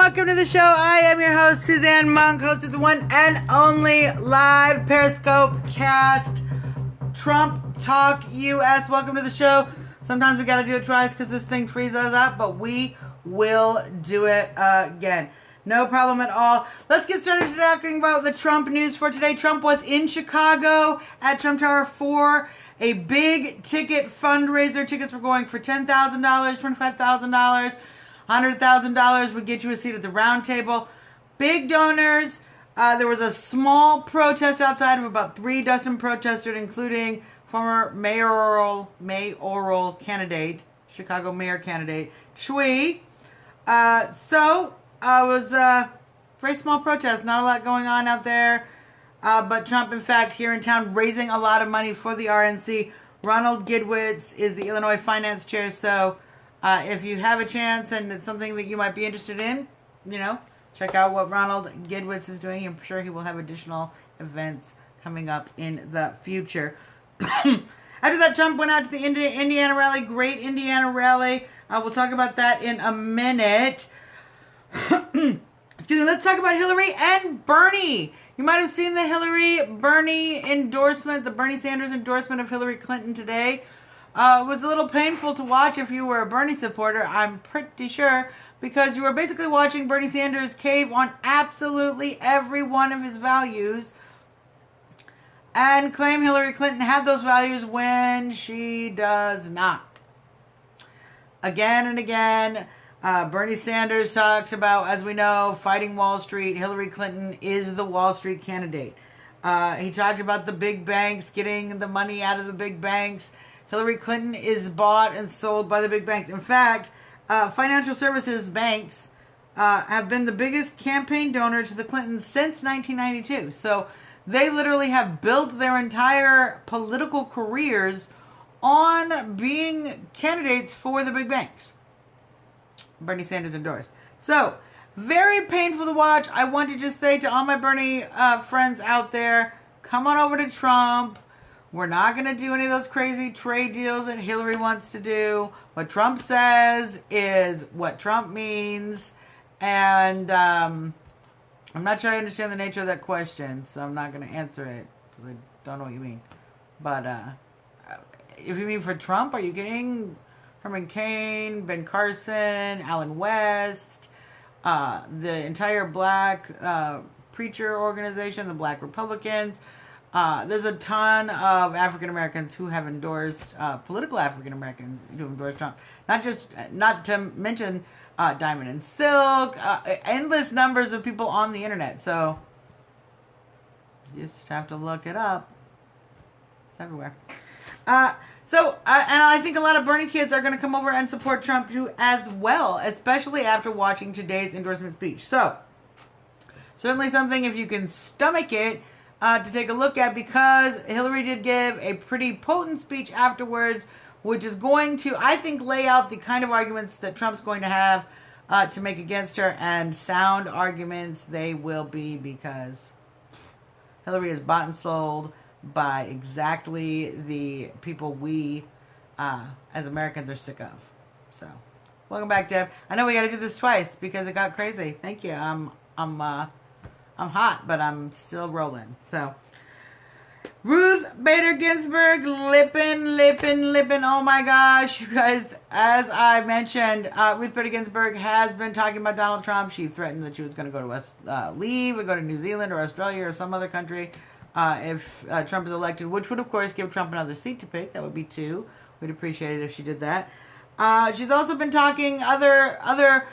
welcome to the show. I am your host, Suzanne Monk, host of the one and only live Periscope cast, Trump Talk US. Welcome to the show. Sometimes we gotta do it twice because this thing freezes us up, but we will do it again. No problem at all. Let's get started talking about the Trump news for today. Trump was in Chicago at Trump Tower for a big ticket fundraiser. Tickets were going for $10,000, $25,000, $100,000 would get you a seat at the round table. Big donors. There was a small protest outside of about 3 dozen protesters, including former mayoral candidate, Chicago mayor candidate, Chui. So it was a very small protest. Not a lot going on out there. But Trump, in fact, here in town, raising a lot of money for the RNC. Ronald Gidwitz is the Illinois finance chair, so if you have a chance and it's something that you might be interested in, check out what Ronald Gidwitz is doing. I'm sure he will have additional events coming up in the future. After that, Trump went out to the Indiana rally. Great Indiana rally. We'll talk about that in a minute. Excuse me. Let's talk about Hillary and Bernie. You might have seen the Bernie Sanders endorsement of Hillary Clinton today. It was a little painful to watch if you were a Bernie supporter, I'm pretty sure, because you were basically watching Bernie Sanders cave on absolutely every one of his values and claim Hillary Clinton had those values when she does not. Again and again, Bernie Sanders talked about, as we know, fighting Wall Street. Hillary Clinton is the Wall Street candidate. He talked about the big banks, getting the money out of the big banks. Hillary Clinton is bought and sold by the big banks. In fact, financial services banks have been the biggest campaign donor to the Clintons since 1992. So they literally have built their entire political careers on being candidates for the big banks. Bernie Sanders endorsed. So, very painful to watch. I want to just say to all my Bernie friends out there, come on over to Trump. We're not going to do any of those crazy trade deals that Hillary wants to do. What Trump says is what Trump means. And I'm not sure I understand the nature of that question, so I'm not going to answer it because I don't know what you mean. But if you mean for Trump, are you getting Herman Cain, Ben Carson, Alan West, the entire black preacher organization, the Black Republicans? There's a ton of African Americans who have endorsed, political African Americans who endorse Trump. Not to mention Diamond and Silk, endless numbers of people on the internet. So you just have to look it up. It's everywhere. And I think a lot of Bernie kids are going to come over and support Trump too as well, especially after watching today's endorsement speech. So, certainly something, if you can stomach it, to take a look at, because Hillary did give a pretty potent speech afterwards, which is going to, I think, lay out the kind of arguments that Trump's going to have to make against her, and sound arguments they will be, because Hillary is bought and sold by exactly the people we, as Americans, are sick of. So, welcome back, Deb. I know we got to do this twice because it got crazy. Thank you. I'm hot, but I'm still rolling. So, Ruth Bader Ginsburg, lippin'. Oh my gosh, you guys, as I mentioned, Ruth Bader Ginsburg has been talking about Donald Trump. She threatened that she was going to go to leave and go to New Zealand or Australia or some other country if Trump is elected, which would, of course, give Trump another seat to pick. That would be 2. We'd appreciate it if she did that. She's also been talking other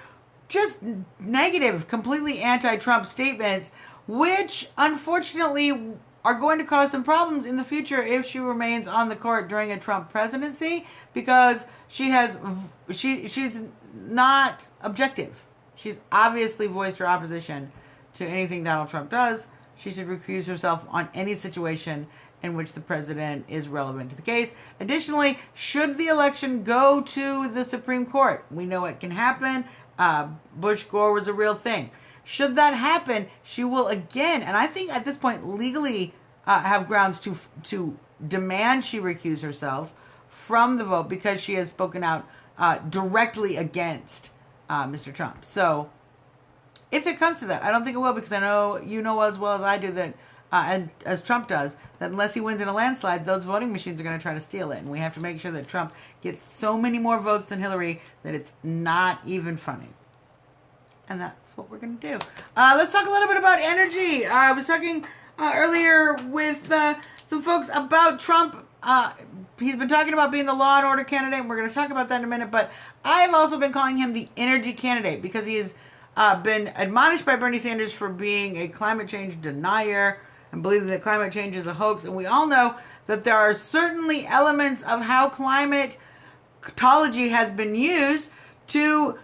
just negative, completely anti-Trump statements, which unfortunately are going to cause some problems in the future if she remains on the court during a Trump presidency, because she's not objective. She's obviously voiced her opposition to anything Donald Trump does. She should recuse herself on any situation in which the president is relevant to the case. Additionally, should the election go to the Supreme Court, we know it can happen. Bush-Gore was a real thing. Should that happen, she will again, and I think at this point legally have grounds to demand she recuse herself from the vote, because she has spoken out directly against Mr. Trump. So if it comes to that. I don't think it will, because I know you know as well as I do that, and as Trump does, that unless he wins in a landslide, those voting machines are going to try to steal it. And we have to make sure that Trump gets so many more votes than Hillary that it's not even funny. And that's what we're going to do. Let's talk a little bit about energy. I was talking earlier with some folks about Trump. He's been talking about being the law and order candidate, and we're going to talk about that in a minute. But I have also been calling him the energy candidate because he has been admonished by Bernie Sanders for being a climate change denier and believing that climate change is a hoax. And we all know that there are certainly elements of how climatology has been used to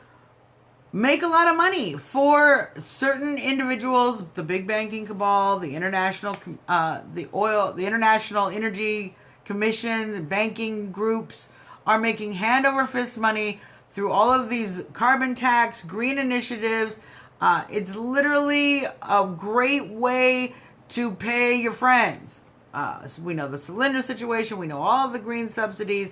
make a lot of money for certain individuals, the big banking cabal, the international, the International Energy Commission, the banking groups are making hand over fist money through all of these carbon tax, green initiatives. It's literally a great way to pay your friends. So we know the cylinder situation. We know all of the green subsidies.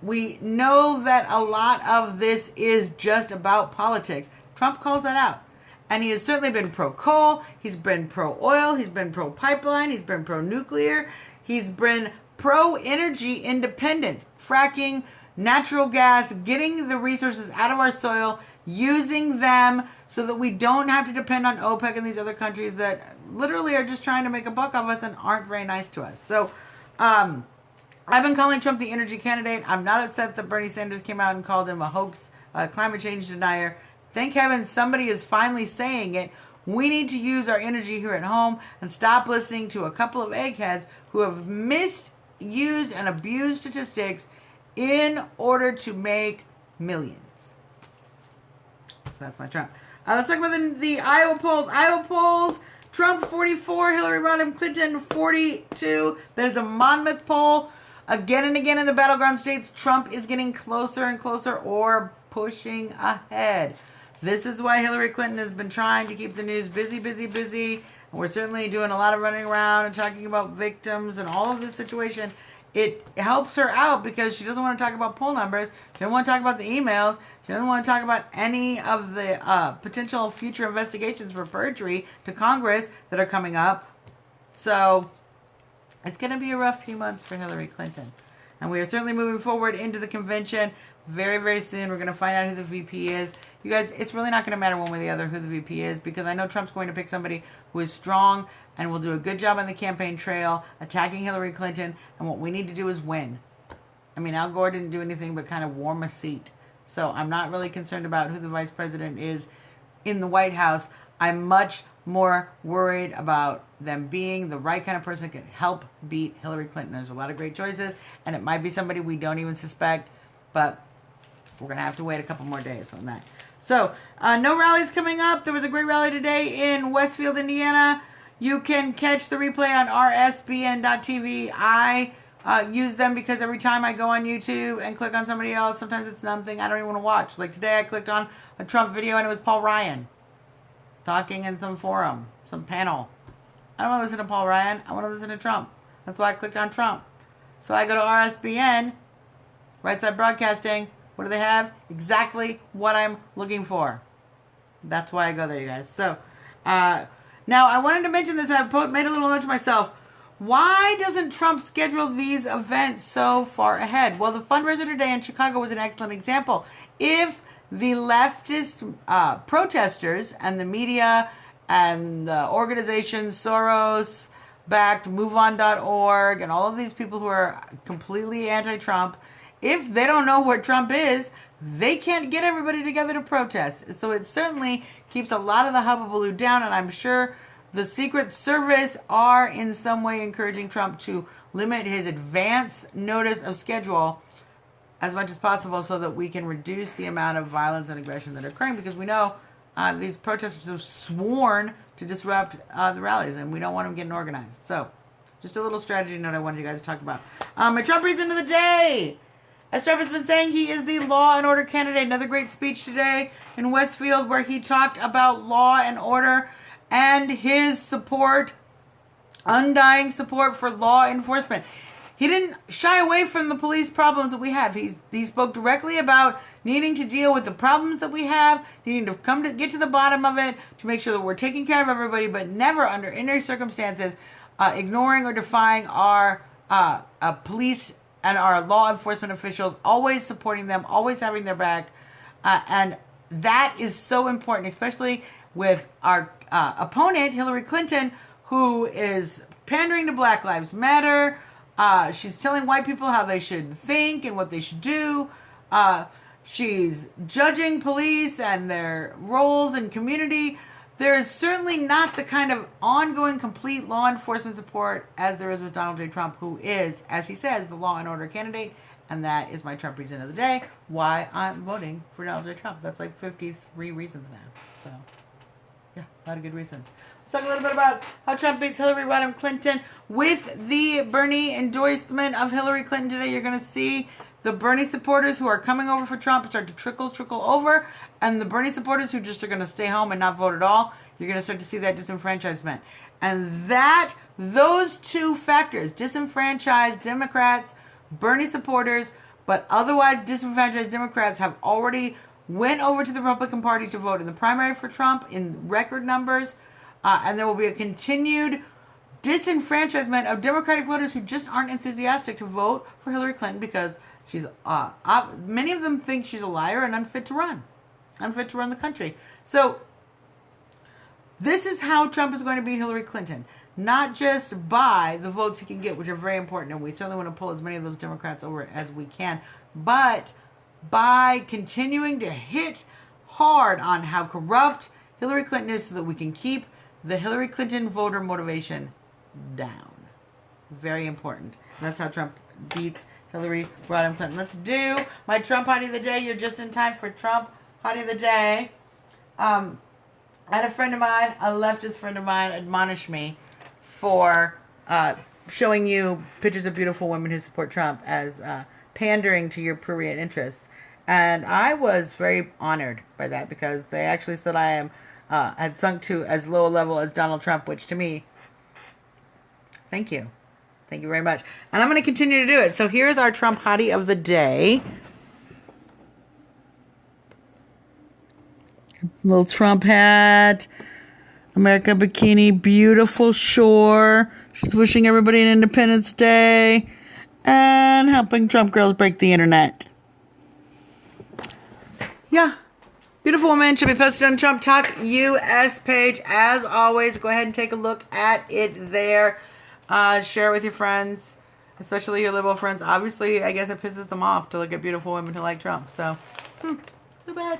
We know that a lot of this is just about politics. Trump calls that out. And he has certainly been pro-coal. He's been pro-oil. He's been pro-pipeline. He's been pro-nuclear. He's been pro-energy independence. Fracking, natural gas, getting the resources out of our soil, using them so that we don't have to depend on OPEC and these other countries that literally are just trying to make a buck off us and aren't very nice to us. So, I've been calling Trump the energy candidate. I'm not upset that Bernie Sanders came out and called him a hoax, climate change denier. Thank heaven somebody is finally saying it. We need to use our energy here at home and stop listening to a couple of eggheads who have misused and abused statistics in order to make millions. So that's my Trump. Let's talk about the Iowa polls. Iowa polls, Trump 44, Hillary Rodham Clinton 42. There's a Monmouth poll. Again and again in the battleground states, Trump is getting closer and closer or pushing ahead. This is why Hillary Clinton has been trying to keep the news busy. And we're certainly doing a lot of running around and talking about victims and all of this situation. It helps her out because she doesn't want to talk about poll numbers. She doesn't want to talk about the emails. She doesn't want to talk about any of the potential future investigations for perjury to Congress that are coming up. So it's going to be a rough few months for Hillary Clinton. And we are certainly moving forward into the convention very, very soon. We're going to find out who the VP is. You guys, it's really not going to matter one way or the other who the VP is, because I know Trump's going to pick somebody who is strong and will do a good job on the campaign trail, attacking Hillary Clinton. And what we need to do is win. I mean, Al Gore didn't do anything but kind of warm a seat. So I'm not really concerned about who the vice president is in the White House. I'm much more worried about them being the right kind of person that can help beat Hillary Clinton. There's a lot of great choices, and it might be somebody we don't even suspect, but we're going to have to wait a couple more days on that. So, no rallies coming up. There was a great rally today in Westfield, Indiana. You can catch the replay on rsbn.tv. I use them because every time I go on YouTube and click on somebody else, sometimes it's something I don't even want to watch. Like today I clicked on a Trump video and it was Paul Ryan talking in some forum, some panel. I don't want to listen to Paul Ryan. I want to listen to Trump. That's why I clicked on Trump. So I go to RSBN, Right Side Broadcasting. What do they have? Exactly what I'm looking for. That's why I go there, you guys. So, now I wanted to mention this. I made a little note to myself. Why doesn't Trump schedule these events so far ahead? Well, the fundraiser today in Chicago was an excellent example. If the leftist protesters and the media and the organizations, Soros-backed MoveOn.org, and all of these people who are completely anti-Trump, if they don't know where Trump is, they can't get everybody together to protest. So it certainly keeps a lot of the hubbubaloo down, and I'm sure the Secret Service are in some way encouraging Trump to limit his advance notice of schedule as much as possible so that we can reduce the amount of violence and aggression that are occurring, because we know these protesters have sworn to disrupt the rallies, and we don't want them getting organized. So, just a little strategy note I wanted you guys to talk about. My Trump reason of the day. As Trump has been saying, he is the law and order candidate. Another great speech today in Westfield where he talked about law and order and his support, undying support for law enforcement. he didn't shy away from the police problems that we have. He spoke directly about needing to deal with the problems that we have, needing to get to the bottom of it, to make sure that we're taking care of everybody, but never under any circumstances ignoring or defying our police and our law enforcement officials, always supporting them, always having their back. And that is so important, especially with our opponent, Hillary Clinton, who is pandering to Black Lives Matter. She's telling white people how they should think and what they should do. She's judging police and their roles in community. There is certainly not the kind of ongoing, complete law enforcement support as there is with Donald J. Trump, who is, as he says, the law and order candidate. And that is my Trump reason of the day, why I'm voting for Donald J. Trump. That's like 53 reasons now. So, yeah, a lot of good reasons. Let's talk a little bit about how Trump beats Hillary Rodham Clinton. With the Bernie endorsement of Hillary Clinton today, you're going to see the Bernie supporters who are coming over for Trump start to trickle over. And the Bernie supporters who just are going to stay home and not vote at all, you're going to start to see that disenfranchisement. And those two factors, disenfranchised Democrats, Bernie supporters, but otherwise disenfranchised Democrats, have already went over to the Republican Party to vote in the primary for Trump in record numbers. And there will be a continued disenfranchisement of Democratic voters who just aren't enthusiastic to vote for Hillary Clinton because she's many of them think she's a liar and unfit to run the country. So this is how Trump is going to beat Hillary Clinton. Not just by the votes he can get, which are very important, and we certainly want to pull as many of those Democrats over as we can, but by continuing to hit hard on how corrupt Hillary Clinton is so that we can keep the Hillary Clinton voter motivation down. Very important. That's how Trump beats Hillary Rodham Clinton. Let's do my Trump Hottie of the Day. You're just in time for Trump Hottie of the Day. I had a friend of mine, a leftist friend of mine, admonish me for showing you pictures of beautiful women who support Trump as pandering to your prurient interests. And I was very honored by that because they actually said I am had sunk to as low a level as Donald Trump, which to me, thank you. Thank you very much. And I'm going to continue to do it. So here's our Trump Hottie of the Day. Little Trump hat. America bikini. Beautiful shore. She's wishing everybody an Independence Day. And helping Trump girls break the internet. Yeah. Beautiful woman should be posted on Trump Talk US page. As always, go ahead and take a look at it there. Share it with your friends, especially your liberal friends. Obviously, I guess it pisses them off to look at beautiful women who like Trump. So, too bad.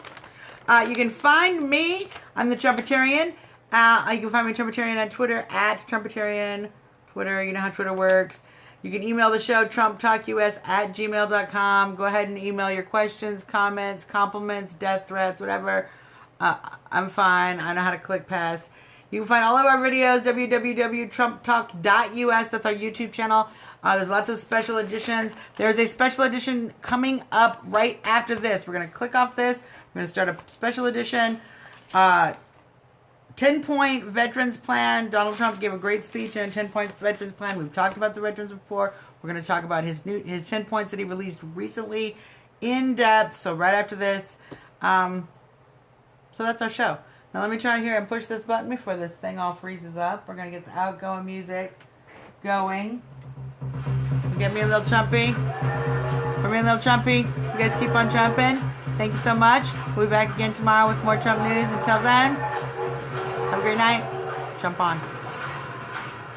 You can find me. I'm the Trumpetarian. You can find me Trumpetarian on Twitter, at Trumpetarian. Twitter, you know how Twitter works. You can email the show, trumptalkus@gmail.com. Go ahead and email your questions, comments, compliments, death threats, whatever. I'm fine. I know how to click past. You can find all of our videos, www.trumptalk.us. That's our YouTube channel. There's lots of special editions. There's a special edition coming up right after this. We're going to click off this. We're going to start a special edition. 10-point veterans plan. Donald Trump gave a great speech on 10-point veterans plan. We've talked about the veterans before. We're going to talk about his 10 points that he released recently in depth. So right after this. So that's our show. Now let me try here and push this button before this thing all freezes up. We're going to get the outgoing music going. Get me a little Trumpy. For me a little Trumpy. You guys keep on trumping. Thank you so much. We'll be back again tomorrow with more Trump news. Until then, have a great night. Trump on.